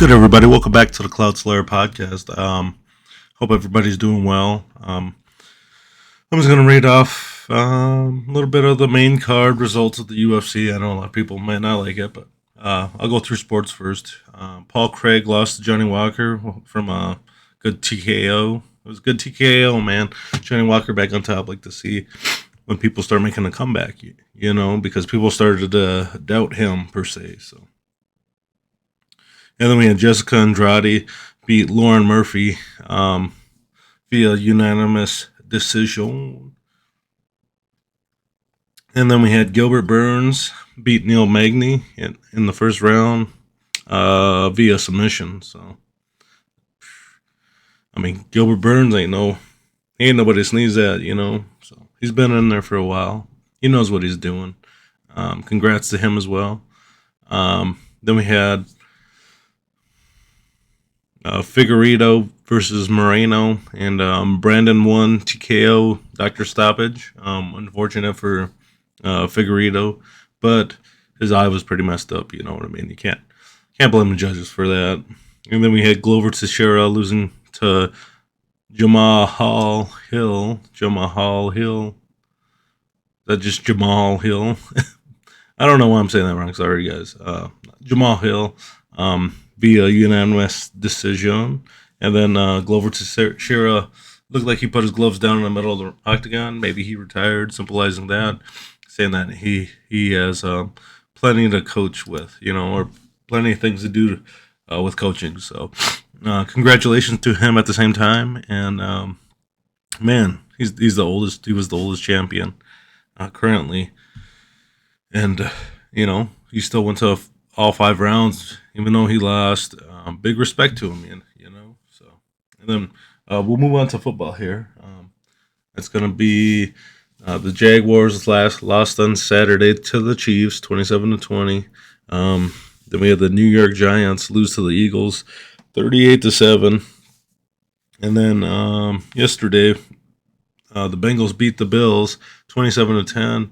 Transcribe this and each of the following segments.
Good, everybody. Welcome back to the Cloud Slayer podcast. Hope everybody's doing well. I'm just going to read off a little bit of the main card results of the UFC. I know a lot of people might not like it, but I'll go through sports first. Paul Craig lost to Johnny Walker from a good TKO. It was a good TKO, man. Johnny Walker back on top. Like to see when people start making a comeback, because people started to doubt him per se. So. And then we had Jessica Andrade beat Lauren Murphy via unanimous decision. And then we had Gilbert Burns beat Neil Magny in the first round via submission. So, I mean, Gilbert Burns he ain't nobody to sneeze at. So he's been in there for a while. He knows what he's doing. Congrats to him as well. Then we had Figueredo versus Moreno, and Brandon won TKO Doctor Stoppage. Unfortunate for Figueredo, but his eye was pretty messed up. You know what I mean? You can't blame the judges for that. And then we had Glover Teixeira losing to Jamal Hill. Is that just Jamal Hill? I don't know why I'm saying that wrong. Sorry, guys. Jamal Hill via unanimous decision. And then Glover Teixeira looked like he put his gloves down in the middle of the octagon. Maybe he retired, symbolizing that, saying that he has plenty to coach with, or plenty of things to do with coaching. So congratulations to him at the same time. And man, he's the oldest. He was the oldest champion currently. And he still went to all 5 rounds, even though he lost. Big respect to him, So, and then we'll move on to football here. It's going to be the Jaguars lost on Saturday to the Chiefs, 27-20. Then we had the New York Giants lose to the Eagles, 38-7. And then yesterday, the Bengals beat the Bills, 27-10.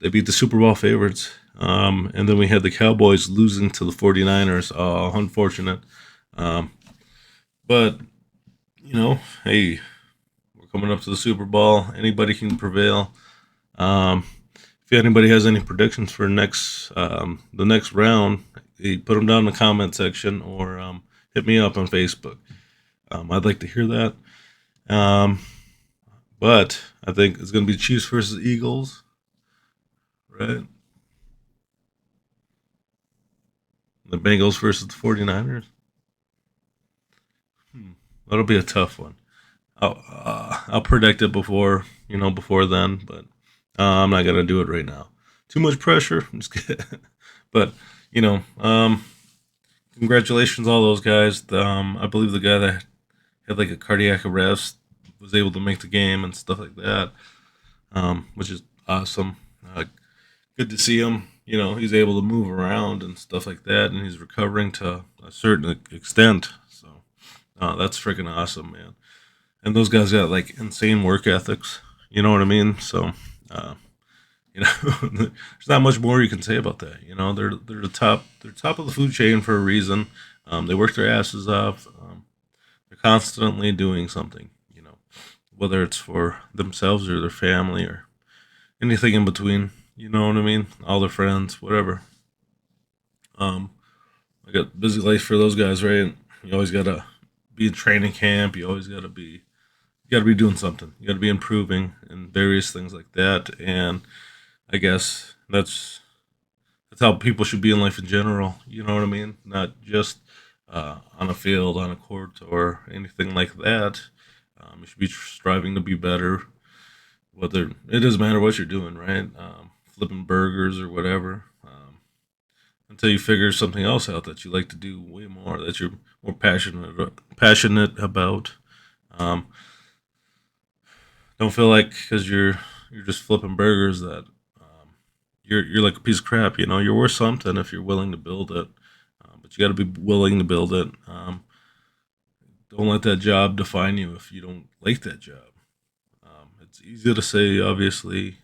They beat the Super Bowl favorites. And then we had the Cowboys losing to the 49ers. Unfortunate. But, hey, we're coming up to the Super Bowl. Anybody can prevail. If anybody has any predictions for the next round, put them down in the comment section or hit me up on Facebook. I'd like to hear that. But I think it's going to be Chiefs versus Eagles. Right? The Bengals versus the 49ers. That'll be a tough one. I'll predict it before then, but I'm not gonna do it right now. Too much pressure. I'm just kidding. But you know, um, congratulations all those guys. I believe the guy that had like a cardiac arrest was able to make the game and stuff like that, which is awesome. Good to see him. He's able to move around and stuff like that, and he's recovering to a certain extent. So that's freaking awesome, man. And those guys got like insane work ethics. You know what I mean? So uh, there's not much more you can say about that. They're the top. They're top of the food chain for a reason. They work their asses off. They're constantly doing something. Whether it's for themselves or their family or anything in between. You know what I mean? All their friends, whatever. Um, I got busy life for those guys, right? You always gotta be in training camp. You gotta be doing something. You gotta be improving and various things like that. And I guess that's how people should be in life in general. You know what I mean? Not just on a field, on a court, or anything like that. You should be striving to be better. Whether it doesn't matter what you're doing, right? Flipping burgers or whatever. Until you figure something else out that you like to do way more, that you're more passionate about. Um, don't feel like because you're just flipping burgers that you're like a piece of crap. You're worth something if you're willing to build it. But you got to be willing to build it. Don't let that job define you if you don't like that job. It's easy to say, obviously,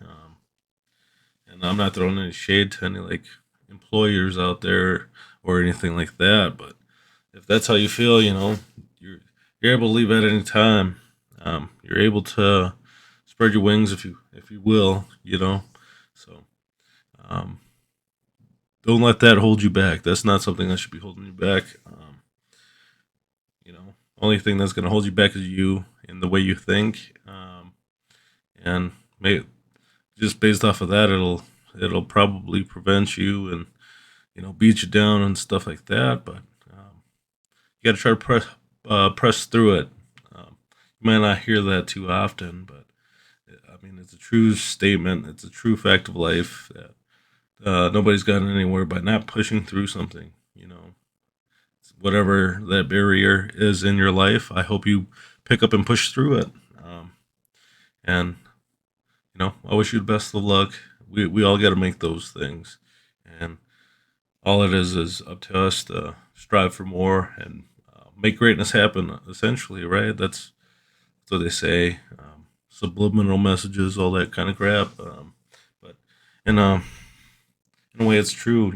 and I'm not throwing any shade to any like employers out there or anything like that, but if that's how you feel, you're you're able to leave at any time. You're able to spread your wings if you will, So um, don't let that hold you back. That's not something that should be holding you back. You know, only thing that's going to hold you back is you and the way you think. And may, just based off of that, it'll probably prevent you and beat you down and stuff like that. But you got to try to press through it. You might not hear that too often, but I mean, it's a true statement. It's a true fact of life that nobody's gotten anywhere by not pushing through something. Whatever that barrier is in your life, I hope you pick up and push through it. Um, and I wish you the best of luck. We all got to make those things, and all it is up to us to strive for more and make greatness happen. Essentially, right? That's what they say. Subliminal messages, all that kind of crap. But in in a way, it's true.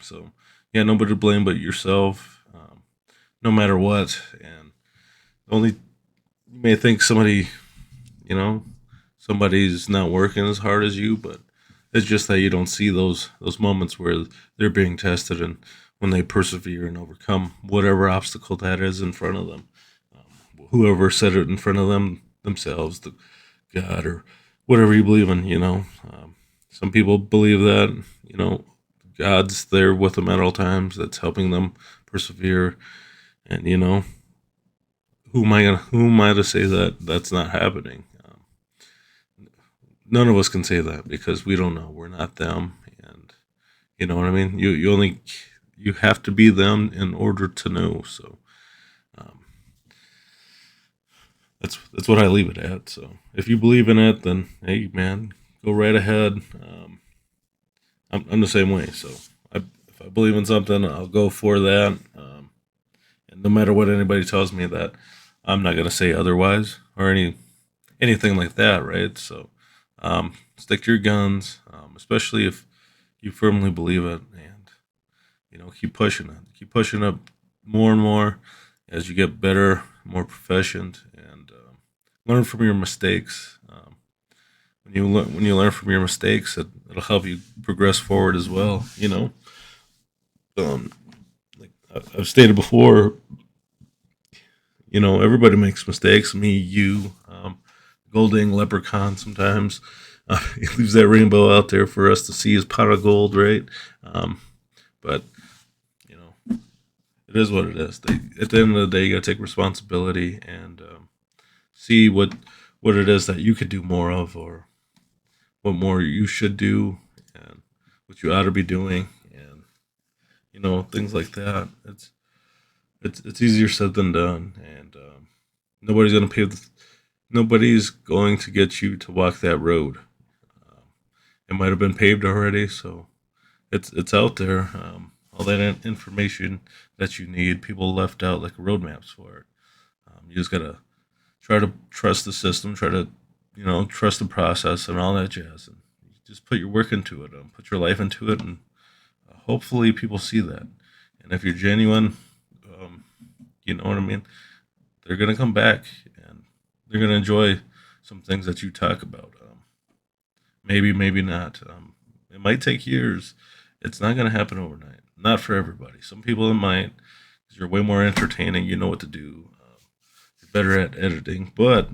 So yeah, nobody to blame but yourself. No matter what, and only you may think you know, somebody's not working as hard as you, but it's just that you don't see those moments where they're being tested and when they persevere and overcome whatever obstacle that is in front of them. Whoever set it in front of them themselves, the God or whatever you believe in. Some people believe that God's there with them at all times. That's helping them persevere. And who am I to say that that's not happening? None of us can say that because we don't know. We're not them, and you know what I mean. You have to be them in order to know. So um, that's what I leave it at. So if you believe in it, then hey, man, go right ahead. I'm the same way. So if I believe in something, I'll go for that. And no matter what anybody tells me, that I'm not gonna say otherwise or anything like that, right? So stick to your guns, especially if you firmly believe it, and keep pushing it more and more as you get better, more proficient, and learn from your mistakes. When you learn from your mistakes, it'll help you progress forward as well. Um, like I've stated before, everybody makes mistakes. Me, you, Golding Leprechaun. Sometimes he leaves that rainbow out there for us to see as pot of gold, right? But you know, it is what it is. At the end of the day, you got to take responsibility and see what it is that you could do more of, or what more you should do, and what you ought to be doing, and things like that. It's easier said than done, and nobody's gonna pave the, nobody's going to get you to walk that road. Um, it might have been paved already, so it's out there. All that information that you need, people left out like roadmaps for it. You just gotta try to trust the system, try to trust the process and all that jazz, and just put your work into it, put your life into it, and hopefully people see that. And if you're genuine, um, you know what I mean. They're gonna come back and they're gonna enjoy some things that you talk about. Maybe, maybe not. It might take years. It's not gonna happen overnight. Not for everybody. Some people it might, because you're way more entertaining. You know what to do. You're better at editing, but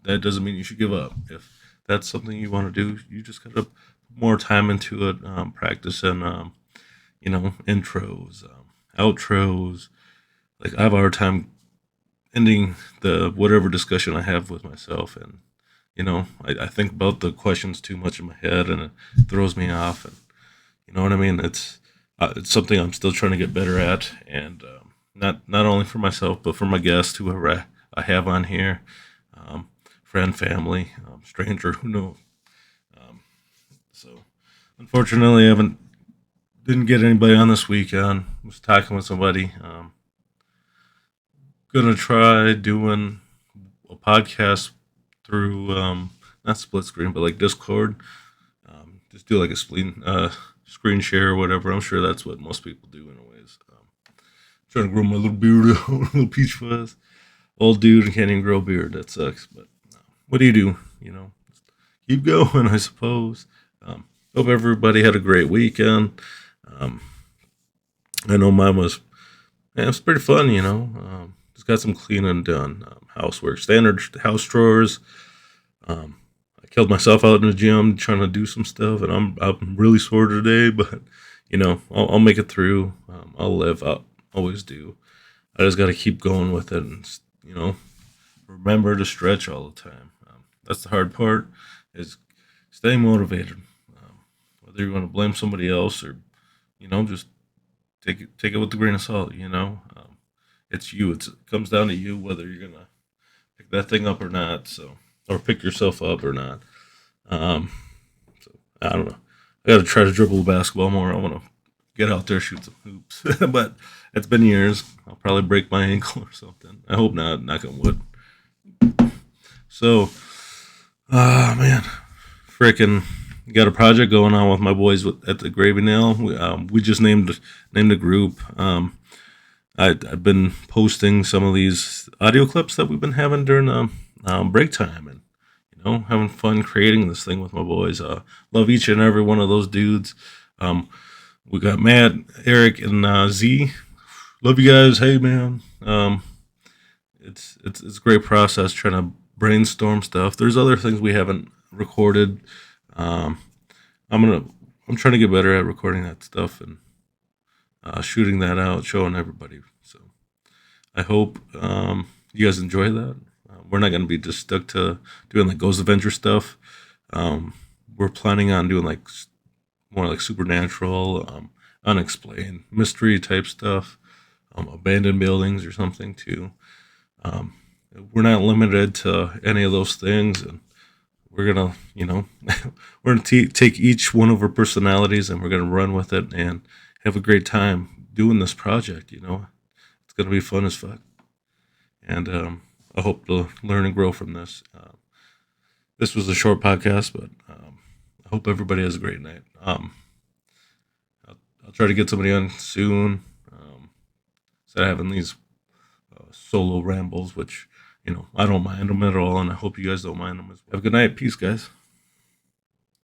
that doesn't mean you should give up. If that's something you want to do, you just gotta put more time into it. Practice and intros, outros. Like I have a hard time ending the whatever discussion I have with myself, and I think about the questions too much in my head, and it throws me off. And you know what I mean? It's something I'm still trying to get better at, and not only for myself but for my guests, whoever I have on here, um, friend, family, stranger, who knows. Um, so unfortunately, I haven't didn't get anybody on this weekend. Was talking with somebody. Gonna try doing a podcast through not split screen, but like Discord. Just do like a screen share or whatever. I'm sure that's what most people do, anyways. Trying to grow my little beard out, little peach fuzz. Old dude and can't even grow a beard. That sucks. But what do you do? Keep going, I suppose. Hope everybody had a great weekend. Um, I know mine was, yeah, it was pretty fun. Just got some cleaning done, housework, standard house chores. Um, I killed myself out in the gym trying to do some stuff, and I'm really sore today, but I'll make it through. I'll live. I always do. I just got to keep going with it, and remember to stretch all the time. That's the hard part, is staying motivated. Whether you want to blame somebody else or just take it with a grain of salt. It's you. It comes down to you whether you're gonna pick that thing up or not. So, or pick yourself up or not. Um, so I don't know. I got to try to dribble the basketball more. I want to get out there, shoot some hoops. But it's been years. I'll probably break my ankle or something. I hope not. Knock on wood. So, man, freaking got a project going on with my boys at the Gravy Nail. We just named a group. I've been posting some of these audio clips that we've been having during break time, and having fun creating this thing with my boys. Love each and every one of those dudes. We got Matt, Eric, and Z. Love you guys. Hey, man. It's a great process trying to brainstorm stuff. There's other things we haven't recorded. Um, I'm trying to get better at recording that stuff and shooting that out, showing everybody. So I hope you guys enjoy that. We're not going to be just stuck to doing like Ghost Adventure stuff. We're planning on doing like more like supernatural, unexplained mystery type stuff, abandoned buildings or something too. Um, we're not limited to any of those things, and we're gonna, we're gonna take each one of our personalities and we're gonna run with it and have a great time doing this project. It's gonna be fun as fuck, and I hope to learn and grow from this. This was a short podcast, but I hope everybody has a great night. I'll try to get somebody on soon. Instead of having these solo rambles, which I don't mind them at all, and I hope you guys don't mind them as well. Have a good night. Peace, guys.